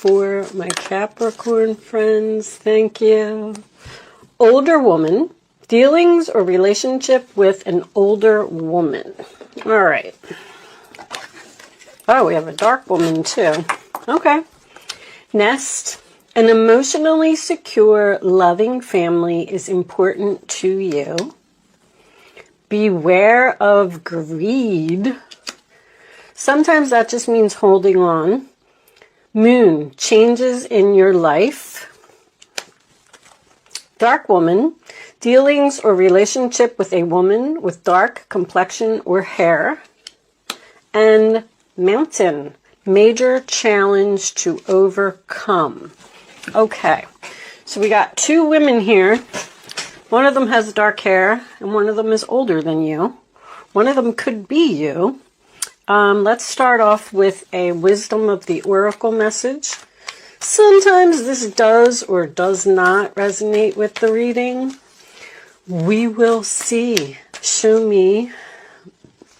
for my Capricorn friends. Thank you. Older woman. Dealings or relationship with an older woman. All right. Oh, we have a dark woman too. Okay. Nest. An emotionally secure, loving family is important to you. Beware of greed. Sometimes that just means holding on. Moon. Changes in your life. Dark woman. Dealings or relationship with a woman with dark complexion or hair. And mountain. Major challenge to overcome. Okay, so we got two women here. One of them has dark hair and one of them is older than you. One of them could be you. Let's start off with a wisdom of the oracle message. Sometimes this does or does not resonate with the reading. We will see. Show me.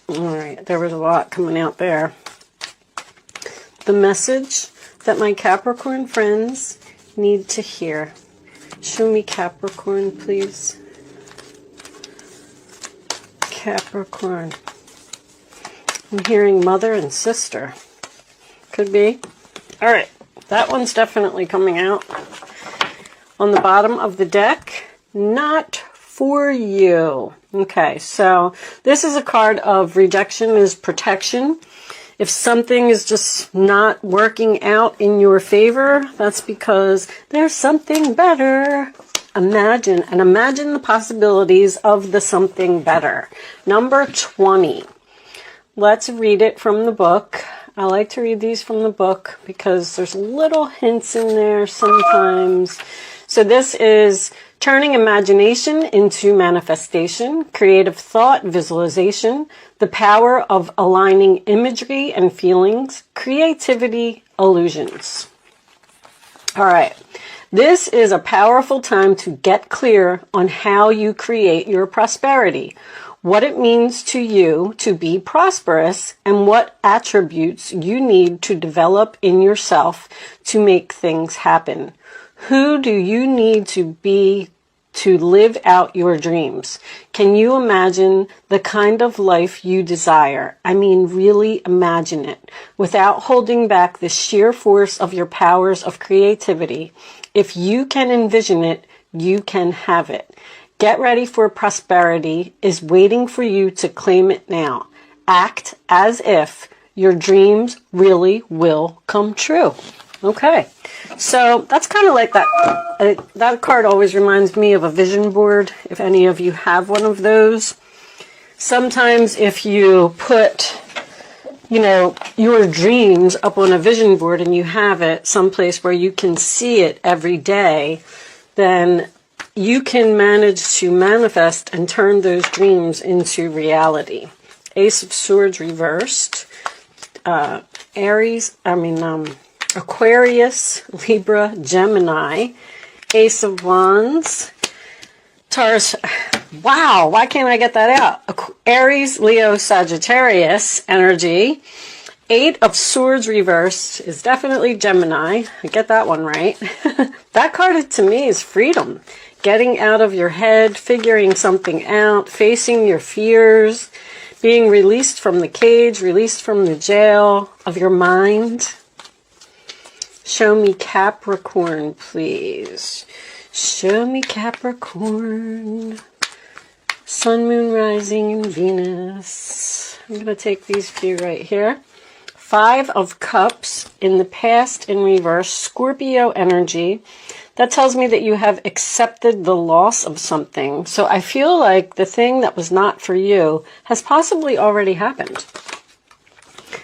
All right, there was a lot coming out there. The message that my Capricorn friends need to hear. Show me Capricorn, please. Capricorn. I'm hearing mother and sister. Could be. All right, that one's definitely coming out. On the bottom of the deck, not for you. Okay, so this is a card of rejection is protection. If something is just not working out in your favor, that's because there's something better. Imagine the possibilities of the something better. Number 20. Let's read it from the book. I like to read these from the book because there's little hints in there sometimes. So this is turning imagination into manifestation, creative thought, visualization, the power of aligning imagery and feelings, creativity, illusions. All right. This is a powerful time to get clear on how you create your prosperity, what it means to you to be prosperous, and what attributes you need to develop in yourself to make things happen. Who do you need to be to live out your dreams? Can you imagine the kind of life you desire? I mean, really imagine it without holding back the sheer force of your powers of creativity. If you can envision it, you can have it. Get ready for prosperity is waiting for you to claim it now. Act as if your dreams really will come true. Okay, so that's kind of like that. That card always reminds me of a vision board, if any of you have one of those. Sometimes if you put, your dreams up on a vision board and you have it someplace where you can see it every day, then you can manage to manifest and turn those dreams into reality. Ace of Swords reversed. Aquarius, Libra, Gemini, Ace of Wands, Taurus. Wow, why can't I get that out? Aries, Leo, Sagittarius energy. Eight of Swords reversed is definitely Gemini. I get that one right. That card to me is freedom. Getting out of your head, figuring something out, facing your fears, being released from the cage, released from the jail of your mind. Show me Capricorn, please. Show me Capricorn. Sun, Moon, Rising, and Venus. I'm going to take these few right here. Five of Cups in the past in reverse. Scorpio energy. That tells me that you have accepted the loss of something. So I feel like the thing that was not for you has possibly already happened.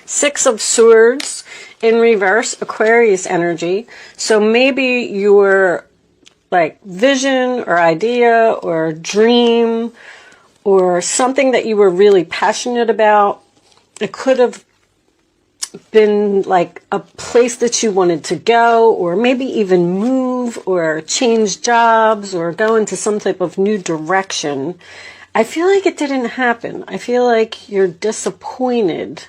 Six of Swords in reverse, Aquarius energy. So maybe your vision or idea or dream or something that you were really passionate about, it could have been like a place that you wanted to go, or maybe even move or change jobs or go into some type of new direction. I feel like it didn't happen. I feel like you're disappointed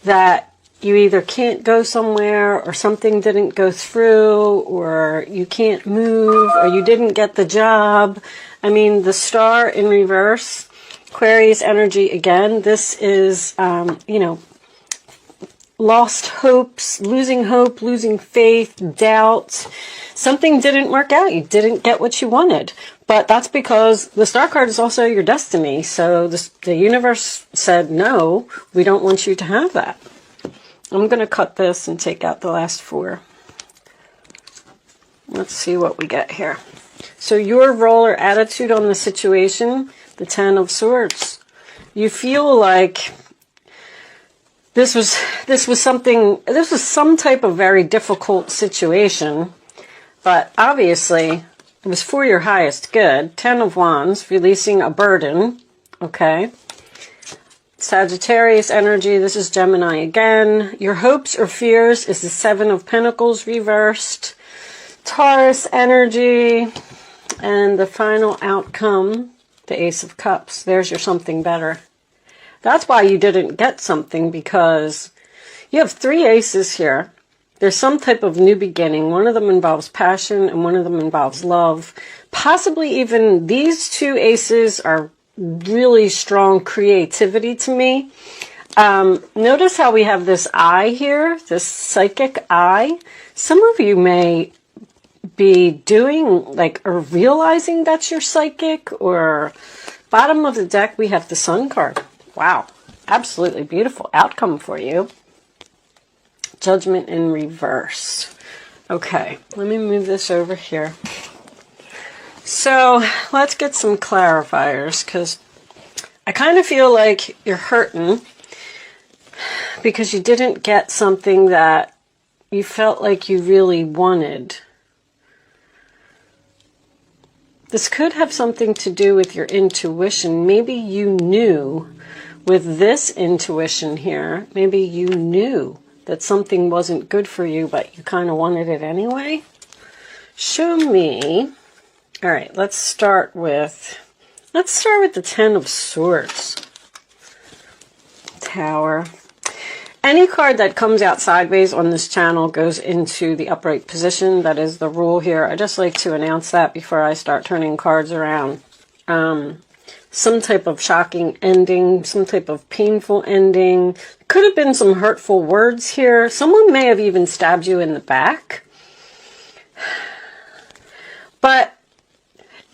that you either can't go somewhere, or something didn't go through, or you can't move, or you didn't get the job. I mean, the star in reverse, Aquarius energy again. This is, you know, lost hopes, losing hope, losing faith, doubt. Something didn't work out. You didn't get what you wanted. But that's because the star card is also your destiny. So the universe said, no, we don't want you to have that. I'm going to cut this and take out the last 4. Let's see what we get here. So your role or attitude on the situation, the 10 of Swords. You feel like this was some type of very difficult situation, but obviously it was for your highest good. 10 of Wands, releasing a burden, okay? Sagittarius energy, this is Gemini again. Your hopes or fears is the 7 of Pentacles reversed. Taurus energy, and the final outcome, the Ace of Cups. There's your something better. That's why you didn't get something, because you have 3 aces here. There's some type of new beginning. One of them involves passion and one of them involves love. Possibly even these 2 aces are really strong creativity to me. Notice how we have this eye here, this psychic eye. Some of you may be doing like or realizing that you're psychic, or bottom of the deck we have the Sun card. Wow, absolutely beautiful outcome for you. Judgment in reverse. Okay, let me move this over here. So let's get some clarifiers, because I kind of feel like you're hurting because you didn't get something that you felt like you really wanted. This could have something to do with your intuition. Maybe you knew with this intuition here, maybe you knew that something wasn't good for you, but you kind of wanted it anyway. Show me. All right, let's start with the 10 of Swords. Tower. Any card that comes out sideways on this channel goes into the upright position. That is the rule here. I just like to announce that before I start turning cards around. Some type of shocking ending, some type of painful ending. Could have been some hurtful words here. Someone may have even stabbed you in the back. But,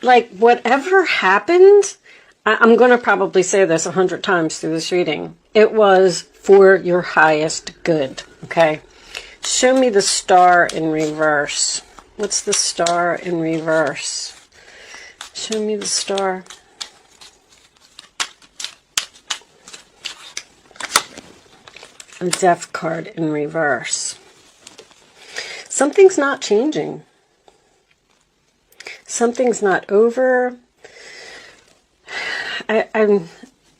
like, whatever happened, I'm going to probably say this 100 times through this reading. It was for your highest good, okay? Show me the star in reverse. What's the star in reverse? Show me the star. A Death card in reverse. Something's not changing. Something's not over.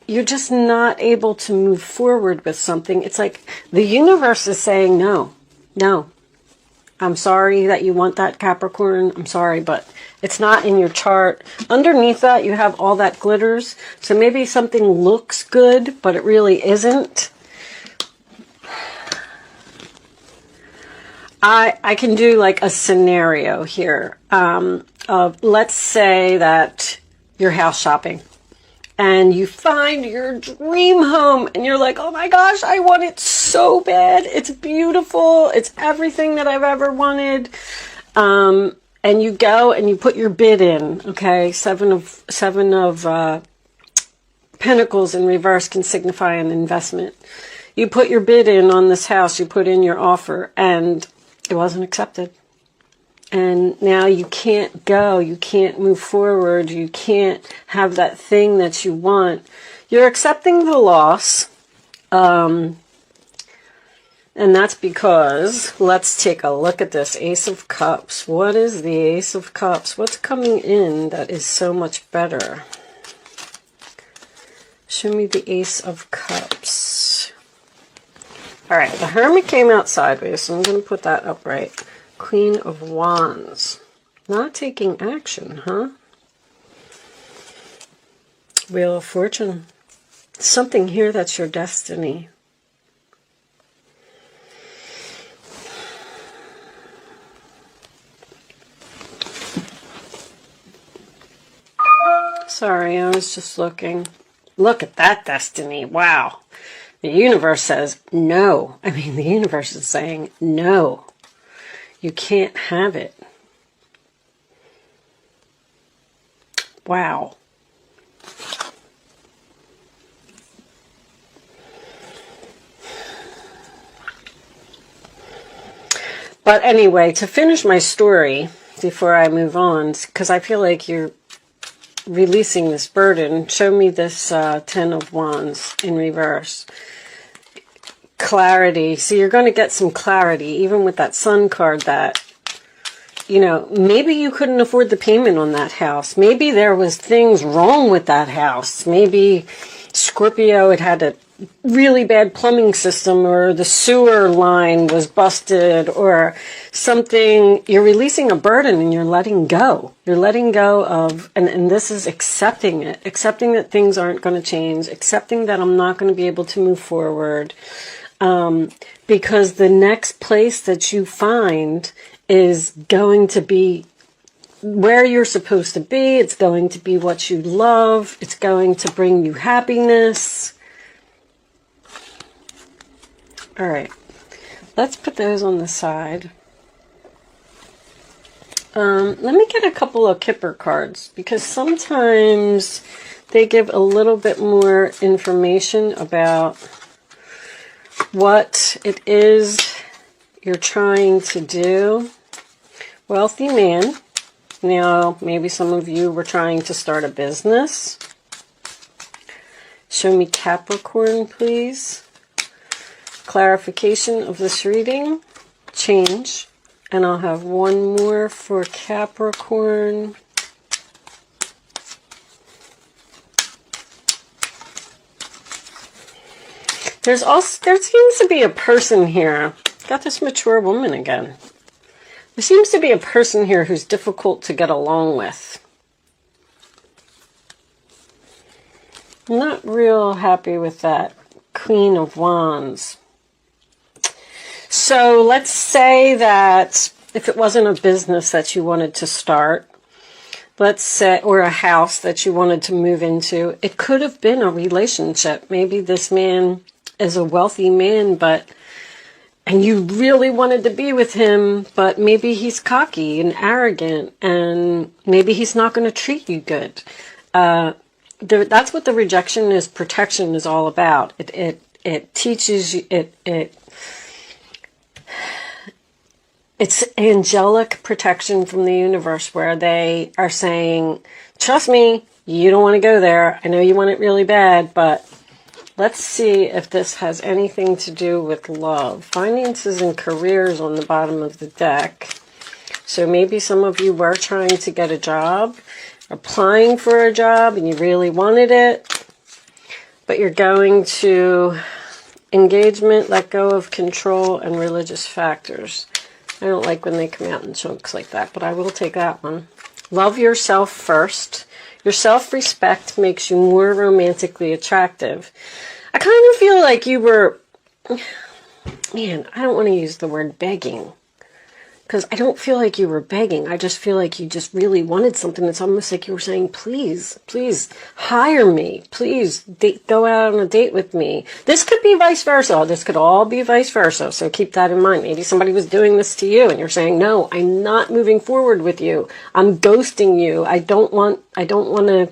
You're just not able to move forward with something. It's like the universe is saying, no, no. I'm sorry that you want that, Capricorn. I'm sorry, but it's not in your chart. Underneath that, you have all that glitters. So maybe something looks good, but it really isn't. I can do like a scenario here of, let's say that you're house shopping and you find your dream home and you're like, oh my gosh, I want it so bad. It's beautiful. It's everything that I've ever wanted. And you go and you put your bid in. Okay, seven of Pentacles in reverse can signify an investment. You put your bid in on this house. You put in your offer and it wasn't accepted. And now you can't go, you can't move forward, you can't have that thing that you want. You're accepting the loss. And that's because, let's take a look at this Ace of Cups. What is the Ace of Cups? What's coming in that is so much better? Show me the Ace of Cups. All right, the Hermit came out sideways, so I'm going to put that upright. Queen of Wands. Not taking action, huh? Wheel of Fortune. Something here that's your destiny. Sorry, I was just looking. Look at that destiny. Wow. The universe says no. I mean, the universe is saying no. You can't have it. Wow. But anyway, to finish my story before I move on, because I feel like you're releasing this burden, show me this Ten of Wands in reverse. Clarity. So you're going to get some clarity, even with that Sun card, that, you know, maybe you couldn't afford the payment on that house. Maybe there was things wrong with that house. Maybe Scorpio had a really bad plumbing system, or the sewer line was busted, or something. You're releasing a burden and you're letting go. You're letting go of, and this is accepting it. Accepting that things aren't going to change. Accepting that I'm not going to be able to move forward. Because the next place that you find is going to be where you're supposed to be. It's going to be what you love. It's going to bring you happiness. All right, let's put those on the side. Let me get a couple of Kipper cards, because sometimes they give a little bit more information about what it is you're trying to do. Wealthy man. Now, maybe some of you were trying to start a business. Show me Capricorn, please. Clarification of this reading. Change. And I'll have one more for Capricorn. There seems to be a person here. Got this mature woman again. There seems to be a person here who's difficult to get along with. I'm not real happy with that Queen of Wands. So let's say that if it wasn't a business that you wanted to start, let's say, or a house that you wanted to move into, it could have been a relationship. Maybe this man is a wealthy man, and you really wanted to be with him, but maybe he's cocky and arrogant, and maybe he's not going to treat you good. That's what the rejection is, protection is all about. It teaches you, it's angelic protection from the universe, where they are saying, trust me, you don't want to go there. I know you want it really bad, but let's see if this has anything to do with love. Finances and careers on the bottom of the deck. So maybe some of you were trying to get a job, applying for a job, and you really wanted it, but you're going to engagement, let go of control, and religious factors. I don't like when they come out in chunks like that, but I will take that one. Love yourself first. Your self-respect makes you more romantically attractive. I kind of feel like you were, man, I don't want to use the word begging, because I don't feel like you were begging. I just feel like you just really wanted something. It's almost like you were saying, please, please hire me. Please go out on a date with me. This could be vice versa. This could all be vice versa. So keep that in mind. Maybe somebody was doing this to you and you're saying, no, I'm not moving forward with you. I'm ghosting you. I don't want to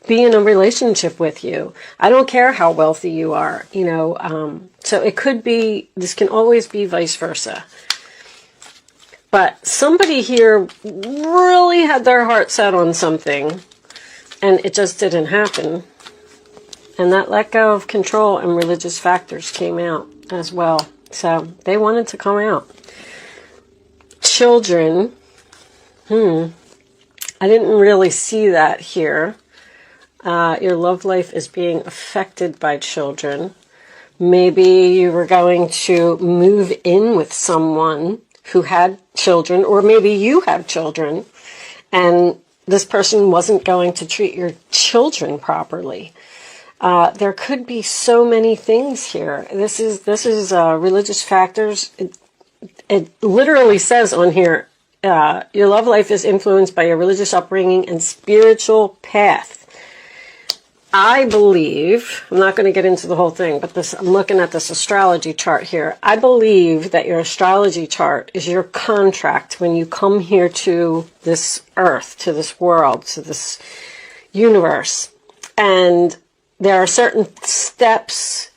be in a relationship with you. I don't care how wealthy you are, so it could be, this can always be vice versa. But somebody here really had their heart set on something, and it just didn't happen. And that let go of control and religious factors came out as well. So they wanted to come out. Children. I didn't really see that here. Your love life is being affected by children. Maybe you were going to move in with someone who had children, or maybe you have children, and this person wasn't going to treat your children properly. There could be so many things here. This is religious factors. It literally says on here, your love life is influenced by your religious upbringing and spiritual path. I believe, I'm not going to get into the whole thing, but I'm looking at this astrology chart here. I believe that your astrology chart is your contract when you come here to this earth, to this world, to this universe. And there are certain steps,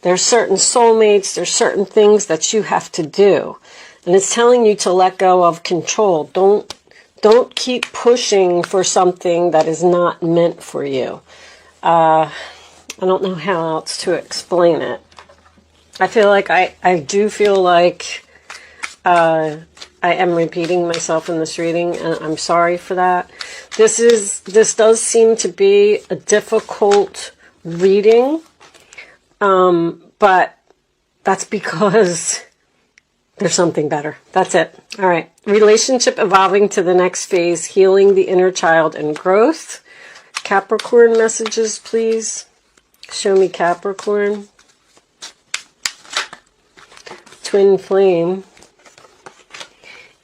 there are certain soulmates, there's certain things that you have to do. And it's telling you to let go of control. Don't keep pushing for something that is not meant for you. I don't know how else to explain it. I feel like I do feel like I am repeating myself in this reading, and I'm sorry for that. This does seem to be a difficult reading, but that's because there's something better. That's it. All right. Relationship evolving to the next phase, healing the inner child and growth. Capricorn messages, please. Show me Capricorn. Twin flame.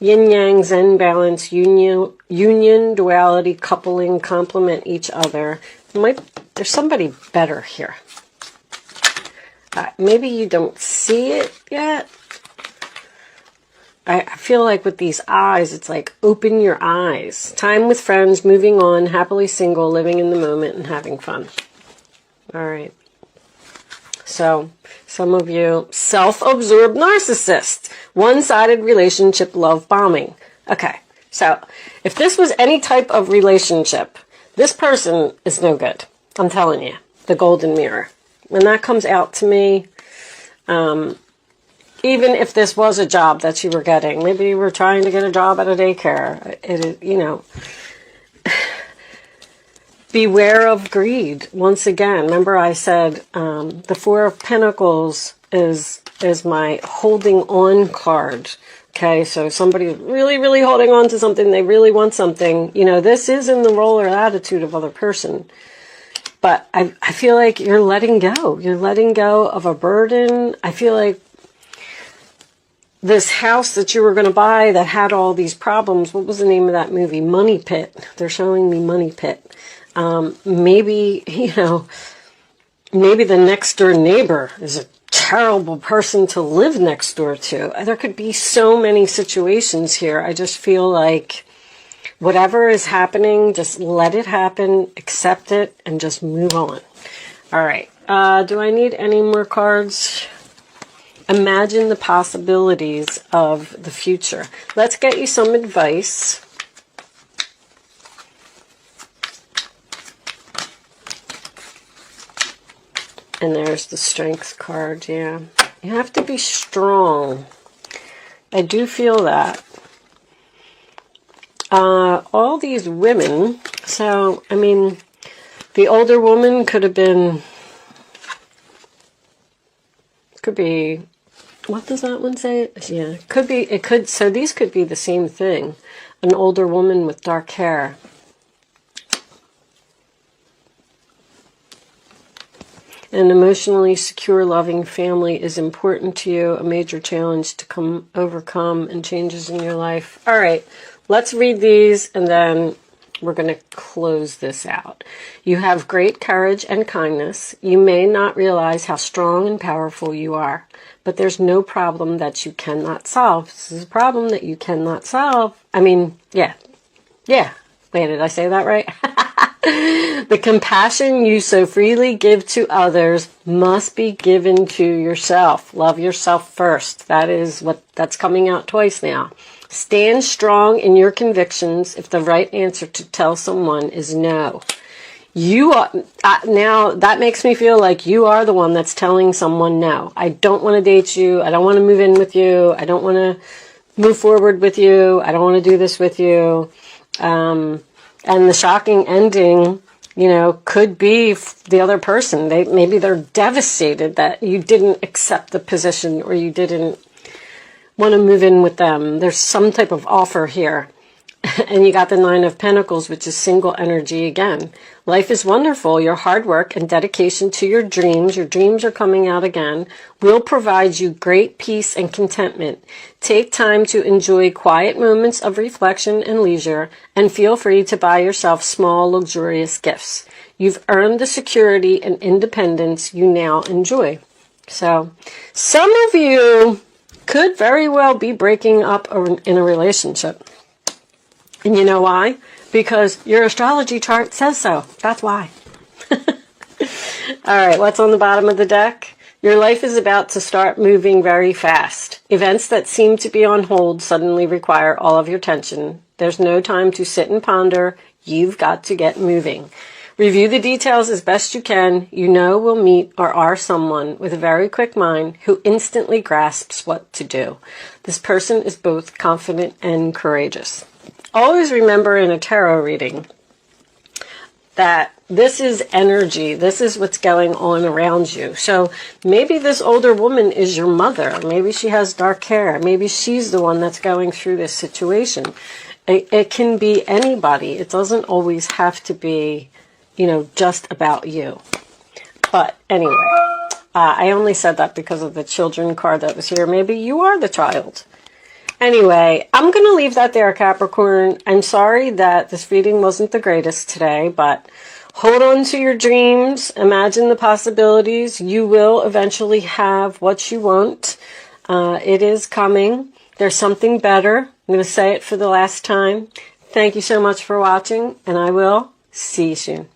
Yin yang zen balance, union, duality, coupling, complement each other. There's somebody better here. Maybe you don't see it yet. I feel like with these eyes, it's like, open your eyes. Time with friends, moving on, happily single, living in the moment, and having fun. All right. So, some of you, self-absorbed narcissist. One-sided relationship, love bombing. Okay. So, if this was any type of relationship, this person is no good. I'm telling you. The golden mirror. When that comes out to me, even if this was a job that you were getting, maybe you were trying to get a job at a daycare, beware of greed. Once again, remember I said the Four of Pentacles is my holding on card. Okay, so somebody really, really holding on to something, they really want something. This is in the role or attitude of other person. But I feel like you're letting go. You're letting go of a burden. I feel like this house that you were going to buy that had all these problems, what was the name of that movie? Money Pit. They're showing me Money Pit. Maybe, maybe the next door neighbor is a terrible person to live next door to. There could be so many situations here. I just feel like whatever is happening, just let it happen, accept it, and just move on. All right. Do I need any more cards? Imagine the possibilities of the future. Let's get you some advice. And there's the Strength card, yeah. You have to be strong. I do feel that. All these women, so, I mean, the older woman could be, what does that one say? Yeah, so these could be the same thing. An older woman with dark hair. An emotionally secure, loving family is important to you. A major challenge to overcome and changes in your life. All right, let's read these and then we're going to close this out. You have great courage and kindness. You may not realize how strong and powerful you are, but there's no problem that you cannot solve. This is a problem that you cannot solve. I mean, yeah. Wait, did I say that right? The compassion you so freely give to others must be given to yourself. Love yourself first. That's coming out twice now. Stand strong in your convictions if the right answer to tell someone is no. You are, now that makes me feel like you are the one that's telling someone no. I don't want to date you. I don't want to move in with you. I don't want to move forward with you. I don't want to do this with you. And the shocking ending, could be the other person. Maybe they're devastated that you didn't accept the position or you didn't want to move in with them. There's some type of offer here. And you got the Nine of Pentacles, which is single energy again. Life is wonderful. Your hard work and dedication to your dreams are coming out again, will provide you great peace and contentment. Take time to enjoy quiet moments of reflection and leisure, and feel free to buy yourself small, luxurious gifts. You've earned the security and independence you now enjoy. So, some of you could very well be breaking up in a relationship. And you know why? Because your astrology chart says so. That's why. All right, what's on the bottom of the deck? Your life is about to start moving very fast. Events that seem to be on hold suddenly require all of your attention. There's no time to sit and ponder. You've got to get moving. Review the details as best you can. You know we'll meet or are someone with a very quick mind who instantly grasps what to do. This person is both confident and courageous. Always remember in a tarot reading that this is energy. This is what's going on around you. So maybe this older woman is your mother. Maybe she has dark hair. Maybe she's the one that's going through this situation. It can be anybody. It doesn't always have to be, you know, just about you. But anyway, I only said that because of the children card that was here. Maybe you are the child. Anyway, I'm going to leave that there, Capricorn. I'm sorry that this reading wasn't the greatest today, but hold on to your dreams. Imagine the possibilities. You will eventually have what you want. It is coming. There's something better. I'm going to say it for the last time. Thank you so much for watching, and I will see you soon.